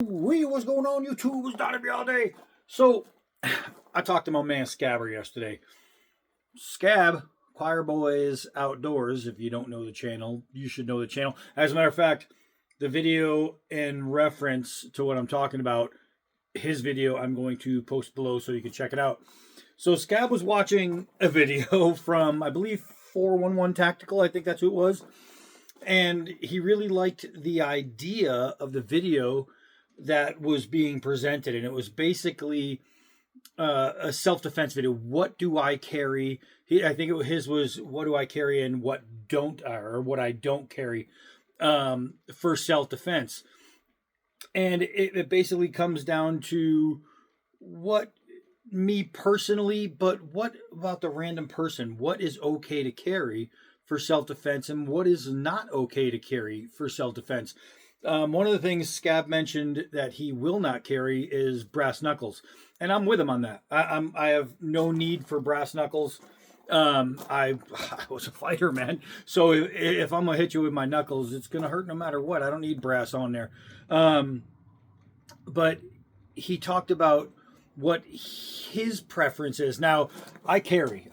What's going on, YouTube? It's Donnie all day. So, I talked to my man Scabber yesterday. Scab, Choir Boys Outdoors. If you don't know the channel, you should know the channel. As a matter of fact, the video in reference to what I'm talking about, his video, I'm going to post below so you can check it out. So, Scab was watching a video from, I believe, 411 Tactical. I think that's who it was. And he really liked the idea of the video that was being presented, and it was basically a self-defense video. What do I carry? I think his was what do I carry and what don't, or what I don't carry for self-defense. And it basically comes down to what me personally, but what about the random person? What is okay to carry for self-defense and what is not okay to carry for self-defense? One of the things Scab mentioned that he will not carry is brass knuckles, and I'm with him on that. I have no need for brass knuckles. I was a fighter, man. So if I'm gonna hit you with my knuckles, it's gonna hurt no matter what. I don't need brass on there. But he talked about what his preference is. Now, I carry.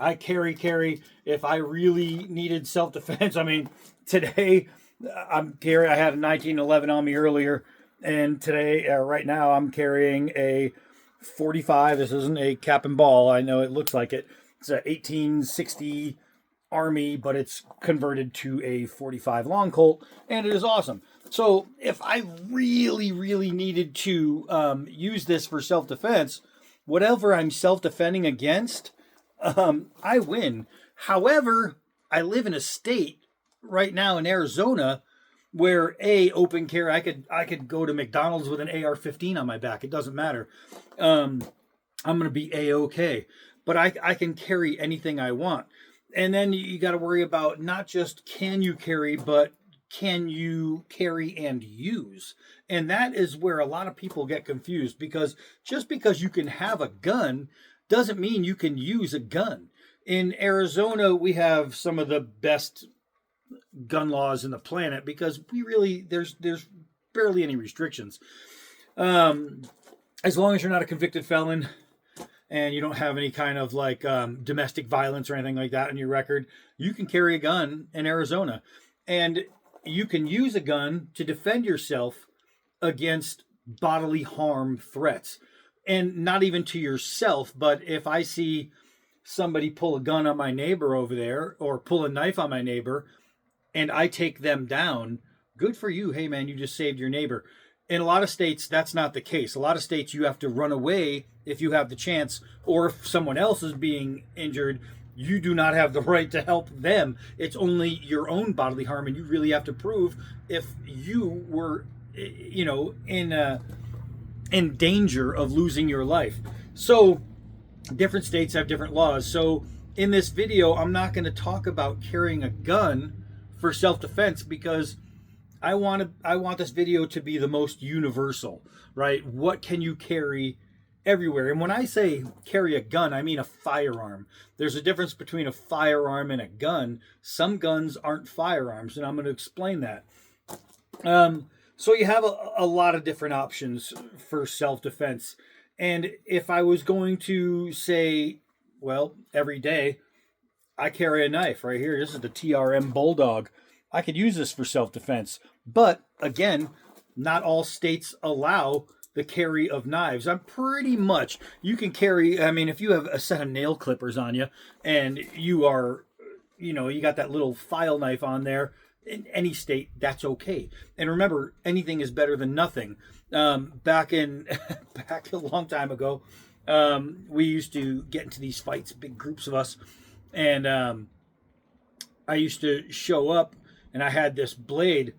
If I really needed self-defense, I mean, today I had a 1911 on me earlier, and today, right now, I'm carrying a 45. This isn't a cap and ball. I know it looks like it. It's a 1860 Army, but it's converted to a 45 long Colt, and it is awesome. So if I really, really needed to use this for self-defense, whatever I'm self-defending against, I win. However, I live in a state right now in Arizona where open carry, I could go to McDonald's with an AR-15 on my back. It doesn't matter. I'm gonna be A-okay. But I can carry anything I want. And then you got to worry about not just can you carry, but can you carry and use? And that is where a lot of people get confused, because just because you can have a gun doesn't mean you can use a gun. In Arizona, we have some of the best gun laws in the planet because there's barely any restrictions. As long as you're not a convicted felon and you don't have any kind of like domestic violence or anything like that on your record, you can carry a gun in Arizona. And you can use a gun to defend yourself against bodily harm threats. And not even to yourself, but if I see somebody pull a gun on my neighbor over there or pull a knife on my neighbor and I take them down, good for you. Hey, man, you just saved your neighbor. In a lot of states, that's not the case. A lot of states, you have to run away if you have the chance, or if someone else is being injured, you do not have the right to help them. It's only your own bodily harm, and you really have to prove if you were, in danger of losing your life. So, different states have different laws. So, in this video, I'm not going to talk about carrying a gun for self-defense because I want this video to be the most universal, right? What can you carry everywhere? And when I say carry a gun, I mean a firearm. There's a difference between a firearm and a gun. Some guns aren't firearms, and I'm going to explain that. So you have a lot of different options for self-defense. And if I was going to say, well, every day, I carry a knife right here. This is the TRM Bulldog. I could use this for self-defense. But again, not all states allow the carry of knives. I'm pretty much, you can carry, I mean, if you have a set of nail clippers on you and you are, you got that little file knife on there, in any state, that's okay. And remember, anything is better than nothing. Back a long time ago, we used to get into these fights, big groups of us, and I used to show up and I had this blade,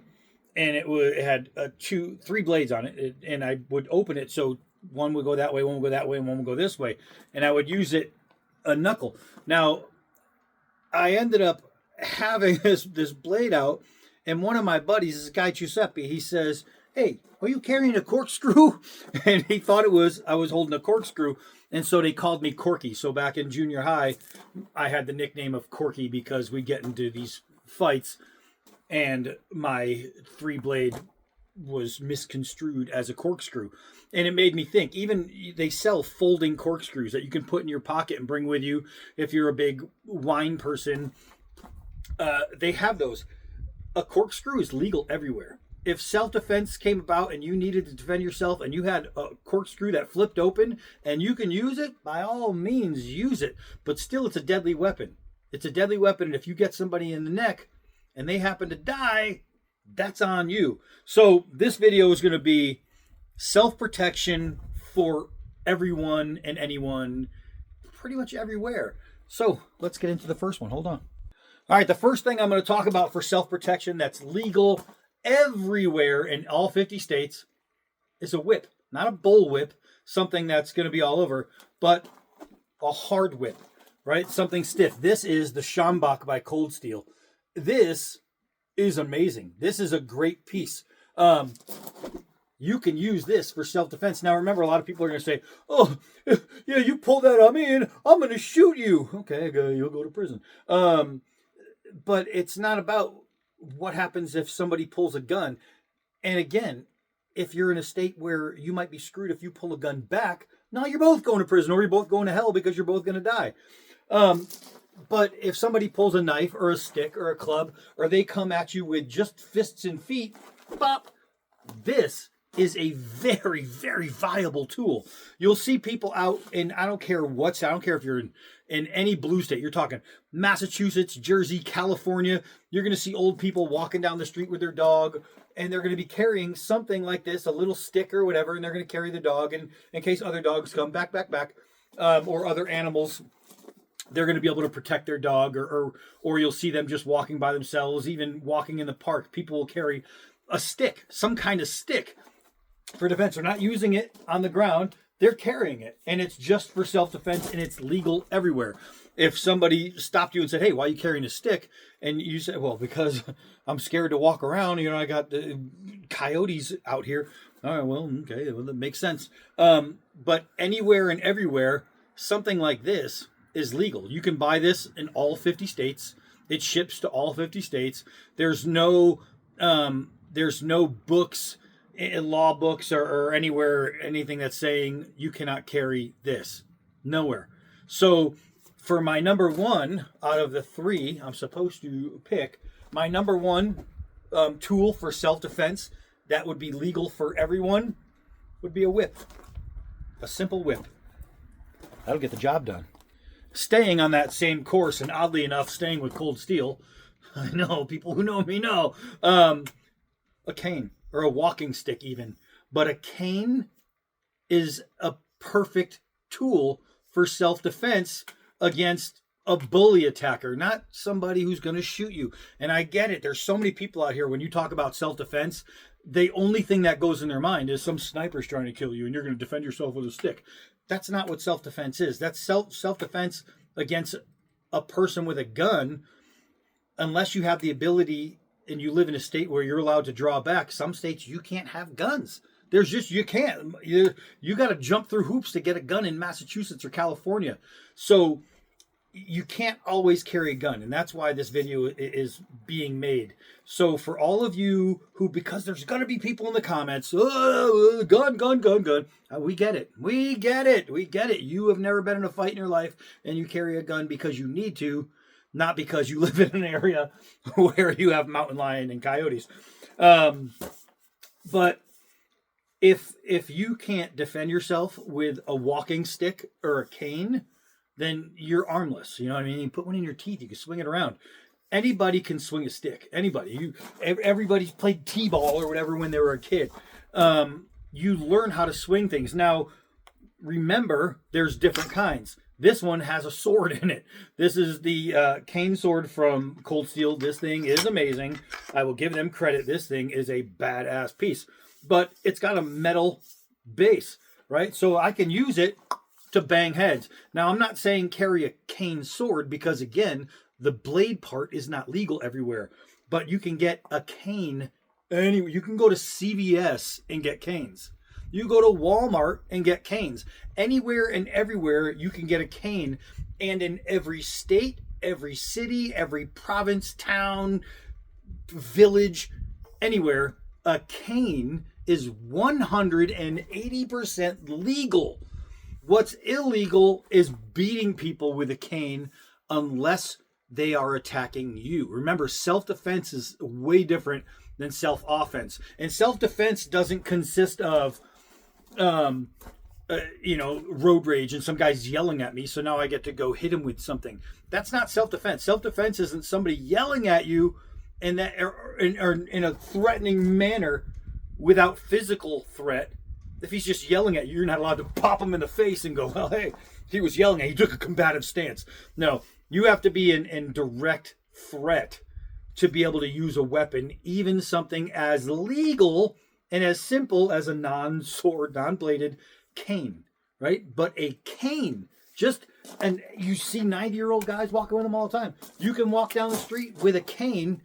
and it had 3 blades on it, and I would open it so one would go that way, one would go that way, and one would go this way, and I would use it a knuckle. Now, I ended up having this blade out, and one of my buddies, this guy Giuseppe, he says, "Hey, are you carrying a corkscrew?" And he thought I was holding a corkscrew, and so they called me Corky. So back in junior high, I had the nickname of Corky because we'd get into these fights, and my 3-blade was misconstrued as a corkscrew. And it made me think, even they sell folding corkscrews that you can put in your pocket and bring with you if you're a big wine person. They have those. A corkscrew is legal everywhere. If self-defense came about and you needed to defend yourself and you had a corkscrew that flipped open and you can use it, by all means use it. But still, it's a deadly weapon. It's a deadly weapon, and if you get somebody in the neck and they happen to die, that's on you. So this video is going to be self-protection for everyone and anyone, pretty much everywhere. So let's get into the first one. Hold on. All right, the first thing I'm going to talk about for self-protection that's legal everywhere in all 50 states is a whip. Not a bull whip, something that's going to be all over, but a hard whip, right? Something stiff. This is the Schambach by Cold Steel. This is amazing. This is a great piece. You can use this for self-defense. Now, remember, a lot of people are going to say, oh, yeah, you pull that on me and I'm going to shoot you. Okay, you'll go to prison. But it's not about what happens if somebody pulls a gun. And again, if you're in a state where you might be screwed if you pull a gun back, now you're both going to prison or you're both going to hell because you're both going to die. But if somebody pulls a knife or a stick or a club, or they come at you with just fists and feet, bop, this is a very, very viable tool. You'll see people out in, I don't care if you're in any blue state, you're talking Massachusetts, Jersey, California, you're going to see old people walking down the street with their dog, and they're going to be carrying something like this, a little stick or whatever, and they're going to carry the dog in case other dogs come back, or other animals. They're going to be able to protect their dog, or you'll see them just walking by themselves, even walking in the park. People will carry a stick, some kind of stick for defense. They're not using it on the ground. They're carrying it, and it's just for self-defense, and it's legal everywhere. If somebody stopped you and said, hey, why are you carrying a stick? And you said, well, because I'm scared to walk around. You know, I got the coyotes out here. All right, well, okay, well, that makes sense. But anywhere and everywhere, something like this is legal. You can buy this in all 50 states. It ships to all 50 states. There's no books, law books or anywhere, anything that's saying you cannot carry this. Nowhere. So for my number one out of the three I'm supposed to pick, my number one tool for self-defense that would be legal for everyone would be a whip. A simple whip. That'll get the job done. Staying on that same course, and oddly enough, staying with Cold Steel, I know, people who know me know, a cane or a walking stick even. But a cane is a perfect tool for self-defense against a bully attacker, not somebody who's going to shoot you. And I get it. There's so many people out here, when you talk about self-defense, the only thing that goes in their mind is some sniper's trying to kill you and you're going to defend yourself with a stick. That's not what self-defense is. That's self-defense against a person with a gun, unless you have the ability and you live in a state where you're allowed to draw back. Some states you can't have guns. There's just, you can't. You got to jump through hoops to get a gun in Massachusetts or California. So you can't always carry a gun, and that's why this video is being made. So for all of you who, because there's going to be people in the comments, oh, gun, we get it. We get it. You have never been in a fight in your life, and you carry a gun because you need to, not because you live in an area where you have mountain lion and coyotes. But if you can't defend yourself with a walking stick or a cane, then you're armless. You know what I mean? You put one in your teeth, you can swing it around. Anybody can swing a stick. Anybody. Everybody's played t-ball or whatever when they were a kid. You learn how to swing things. Now, remember, there's different kinds. This one has a sword in it. This is the cane sword from Cold Steel. This thing is amazing. I will give them credit. This thing is a badass piece. But it's got a metal base, right? So I can use it to bang heads. Now, I'm not saying carry a cane sword because, again, the blade part is not legal everywhere. But you can get a cane anywhere. You can go to CVS and get canes. You go to Walmart and get canes. Anywhere and everywhere you can get a cane. And in every state, every city, every province, town, village, anywhere, A cane is 180% legal. What's illegal is beating people with a cane unless they are attacking you. Remember, self-defense is way different than self-offense. And self-defense doesn't consist of, road rage and some guy's yelling at me, so now I get to go hit him with something. That's not self-defense. Self-defense isn't somebody yelling at you in a threatening manner without physical threat. If he's just yelling at you, you're not allowed to pop him in the face and go, well, hey, he was yelling at you. He took a combative stance. No, you have to be in direct threat to be able to use a weapon, even something as legal and as simple as a non-sword, non-bladed cane, right? But a cane, and you see 90-year-old guys walking with them all the time. You can walk down the street with a cane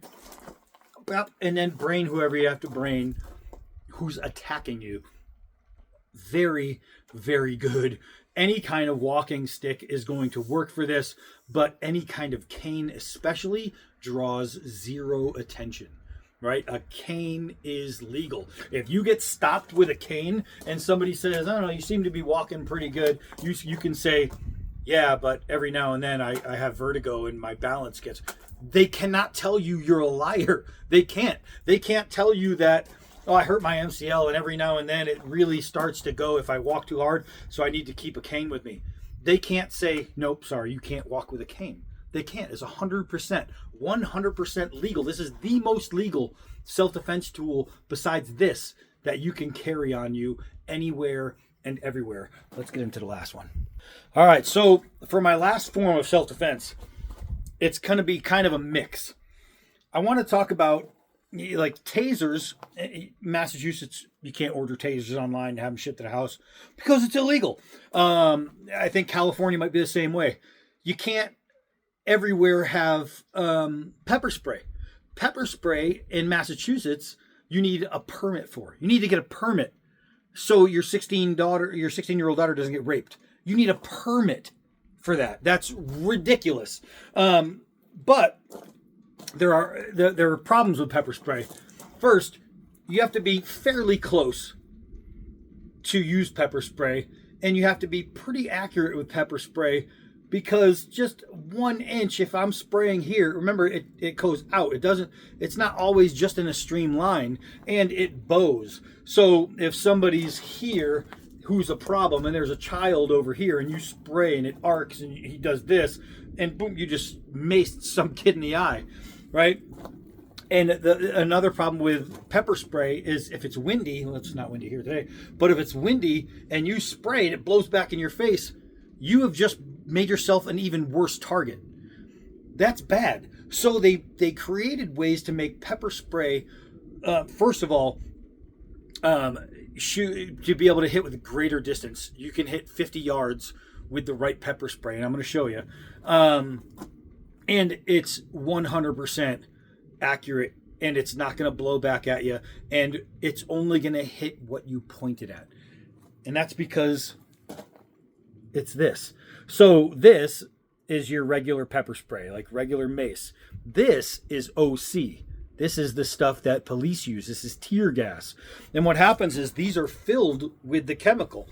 and then brain whoever you have to brain who's attacking you. Very, very good. Any kind of walking stick is going to work for this, but any kind of cane especially draws zero attention, right? A cane is legal. If you get stopped with a cane and somebody says, I don't know, you seem to be walking pretty good, you can say, yeah, but every now and then I have vertigo and my balance gets... They cannot tell you you're a liar. They can't. They can't tell you that, oh, I hurt my MCL and every now and then it really starts to go if I walk too hard, so I need to keep a cane with me. They can't say, nope, sorry, you can't walk with a cane. They can't. It's 100% legal. This is the most legal self-defense tool besides this that you can carry on you anywhere and everywhere. Let's get into the last one. All right, so for my last form of self-defense, it's going to be kind of a mix. I want to talk about like tasers. Massachusetts, you can't order tasers online and have them shipped to the house because it's illegal. I think California might be the same way. You can't everywhere have pepper spray. Pepper spray in Massachusetts, you need a permit for. You need to get a permit so your 16-year-old daughter doesn't get raped. You need a permit for that. That's ridiculous. But there are problems with pepper spray. First, you have to be fairly close to use pepper spray, and you have to be pretty accurate with pepper spray because just 1 inch, if I'm spraying here, remember it goes out. It's not always just in a stream line, and it bows. So if somebody's here who's a problem and there's a child over here and you spray and it arcs and he does this and boom, you just maced some kid in the eye, right? And another problem with pepper spray is if it's windy, well, it's not windy here today, but if it's windy and you spray and it blows back in your face, you have just made yourself an even worse target. That's bad. So they created ways to make pepper spray, first of all, to be able to hit with a greater distance. You can hit 50 yards with the right pepper spray, and I'm going to show you. And it's 100% accurate, and it's not going to blow back at you, and it's only going to hit what you pointed at. And that's because it's this. So this is your regular pepper spray, like regular mace. This is OC. This is the stuff that police use. This is tear gas. And what happens is these are filled with the chemical.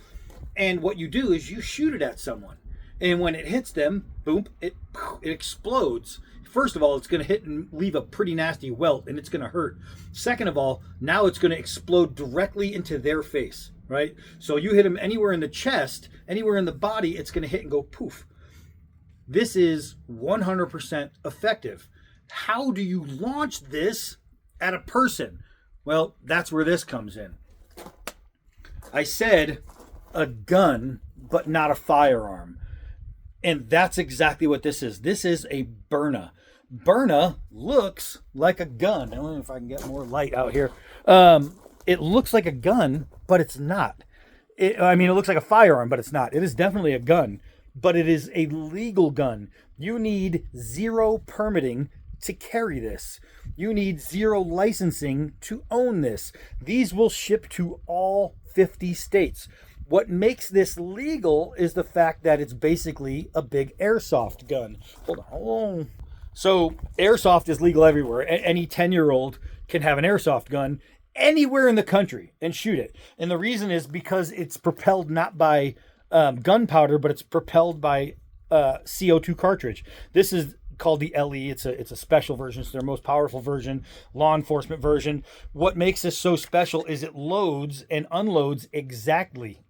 And what you do is you shoot it at someone. And when it hits them, boom, it explodes. First of all, it's going to hit and leave a pretty nasty welt, and it's going to hurt. Second of all, now it's going to explode directly into their face, right? So you hit them anywhere in the chest, anywhere in the body, it's going to hit and go poof. This is 100% effective. How do you launch this at a person? Well, that's where this comes in. I said a gun, but not a firearm. And that's exactly what this is. This is a Byrna. Byrna looks like a gun. I don't know if I can get more light out here. It looks like a gun, but it's not. It looks like a firearm, but it's not. It is definitely a gun, but it is a legal gun. You need 0 permitting to carry this. You need 0 licensing to own this. These will ship to all 50 states. What makes this legal is the fact that it's basically a big airsoft gun. Hold on. So airsoft is legal everywhere. Any 10-year-old can have an airsoft gun anywhere in the country and shoot it. And the reason is because it's propelled not by gunpowder, but it's propelled by CO2 cartridge. This is called the LE. It's a special version. It's their most powerful version, law enforcement version. What makes this so special is it loads and unloads exactly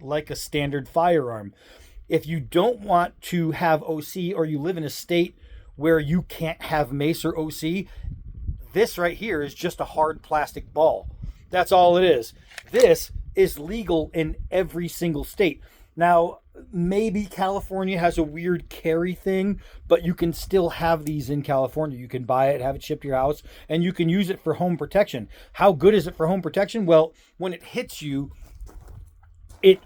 like a standard firearm. If you don't want to have OC, or you live in a state where you can't have mace or OC, this right here is just a hard plastic ball. That's all it is. This is legal in every single state. Now, maybe California has a weird carry thing, but you can still have these in California. You can buy it, have it shipped to your house, and you can use it for home protection. How good is it for home protection? Well, when it hits you,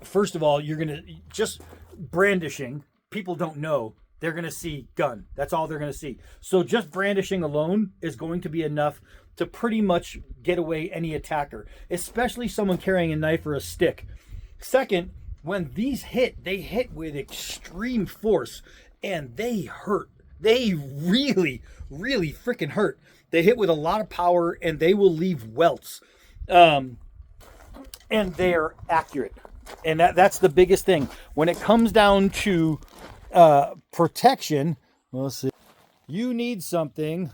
first of all, you're going to just brandishing. People don't know. They're going to see gun. That's all they're going to see. So just brandishing alone is going to be enough to pretty much get away any attacker, especially someone carrying a knife or a stick. Second, when these hit, they hit with extreme force, and they hurt. They really, really freaking hurt. They hit with a lot of power, and they will leave welts. And they're accurate. And that's the biggest thing. When it comes down to protection, let's see. You need something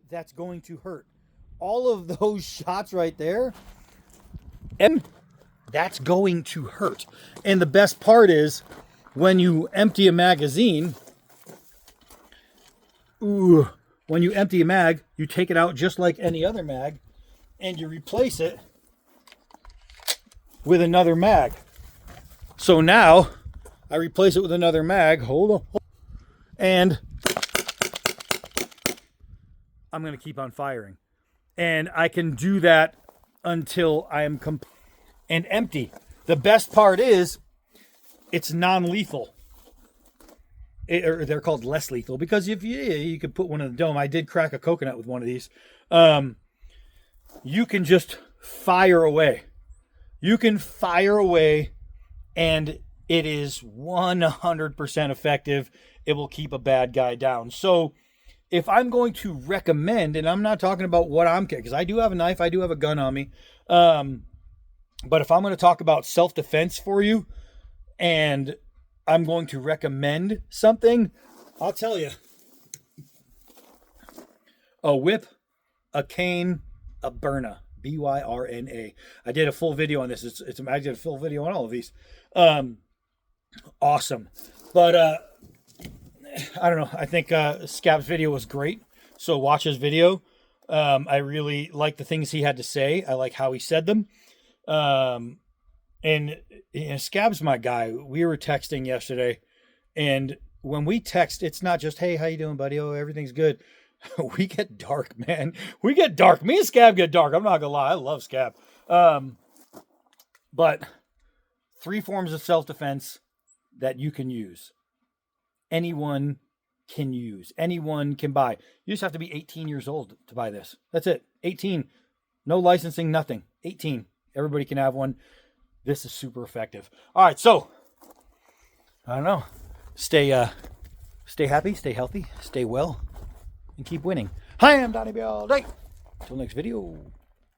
that's going to hurt. All of those shots right there, and that's going to hurt. And the best part is when you empty a magazine, when you empty a mag, you take it out just like any other mag, and you replace it with another mag. So now I replace it with another mag. Hold on. And I'm going to keep on firing. And I can do that until I am and empty. The best part is it's non-lethal. Or they're called less lethal, because if you could put one in the dome. I did crack a coconut with one of these. You can just fire away. You can fire away, and it is 100% effective. It will keep a bad guy down. So if I'm going to recommend, and I'm not talking about what I'm carrying, because I do have a knife, I do have a gun on me. But if I'm going to talk about self-defense for you, and I'm going to recommend something, I'll tell you. A whip, a cane, a Byrna. Byrna. I did a full video on this. I did a full video on all of these. Awesome. But I don't know. I think Scab's video was great. So watch his video. I really like the things he had to say. I like how he said them. And Scab's my guy. We were texting yesterday, and when we text, it's not just, hey, how you doing, buddy? Oh, everything's good. We get dark, man. We get dark. Me and Scab get dark. I'm not gonna lie. I love Scab. But 3 forms of self-defense that you can use. Anyone can use. Anyone can buy. You just have to be 18 years old to buy this. That's it. 18. No licensing, nothing. 18. Everybody can have one. This is super effective. All right, so I don't know. Stay happy, stay healthy, stay well, and keep winning. Hi, I'm Donnie all day. Until next video.